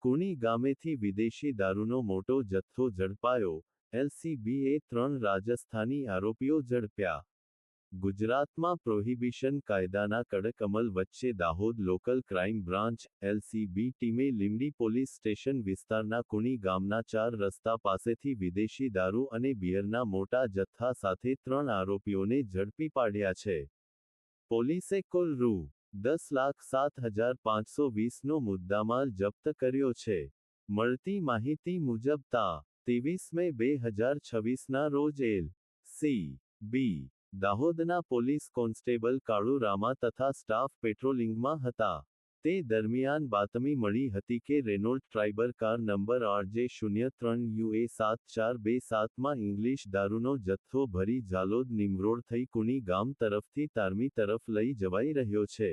કુણી ગામેથી વિદેશી દારૂનો મોટો જથ્થો ઝડપાયો, એલસીબીએ 3 રાજસ્થાની આરોપીઓ ઝડપ્યા. ગુજરાતમાં પ્રોહિબિશન કાયદાના કડક અમલ વચ્ચે Dahod local crime branch, LCB ટીમે લીંબડી પોલીસ સ્ટેશન વિસ્તારના કુણી ગામના 4 રસ્તા પાસેથી વિદેશી દારૂ અને બિયરના મોટા જથ્થા સાથે 3 આરોપીઓને ઝડપી પાડ્યા છે. પોલીસે કુલ રૂ. 10,07,520નો મુદ્દામાલ જપ્ત કર્યો છે. મળતી માહિતી મુજબ તા. 23 મે 2026ના રોજ એલ.સી.બી. દાહોદના પોલીસ કોન્સ્ટેબલ કાળુ રામા તથા સ્ટાફ પેટ્રોલિંગમાં હતા. તે દરમિયાન બાતમી મળી હતી કે રેનોલ્ટ ટ્રાઇબર કાર નંબર RJ03UA7427માં ઇંગ્લિશ દારૂનો જથ્થો ભરી ઝાલોદ નિમરોડ થઈ કુણી ગામ તરફથી તારમી તરફ લઈ જવાઈ રહ્યો છે.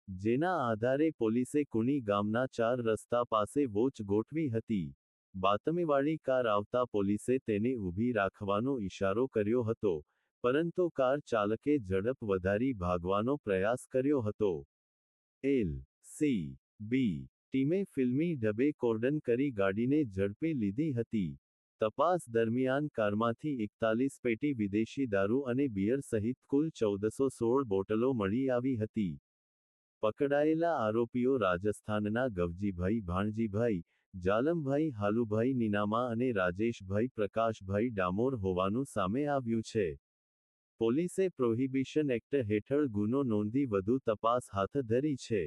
જેના આધારે પોલીસે કુણી ગામના 4 રસ્તા પાસે વોચ ગોઠવી હતી. બાતમીવાળી કાર આવતા પોલીસે તેને ઊભી રાખવાનો ઇશારો કર્યો હતો, પરંતુ કાર ચાલકે ઝડપ વધારી ભાગવાનો પ્રયાસ કર્યો હતો. એલ.સી.બી. ટીમે ફિલ્મી ઢબે કોર્ડન કરી ગાડીને ઝડપી લીધી હતી. તપાસ દરમિયાન કારમાંથી 41 પેટી વિદેશી દારૂ અને બિયર સહિત કુલ 1416 બોટલો મળી આવી હતી. પકડાયેલા આરોપીઓ રાજસ્થાનના ગવજીભાઈ ભાણજીભાઈ, જાલમભાઈ હાલુભાઈ નીનામા અને રાજેશભાઈ પ્રકાશભાઈ ડામોર હોવાનું સામે આવ્યું છે. પોલીસે પ્રોહિબિશન એક્ટ હેઠળ ગુનો નોંધી વધુ તપાસ હાથ ધરી છે.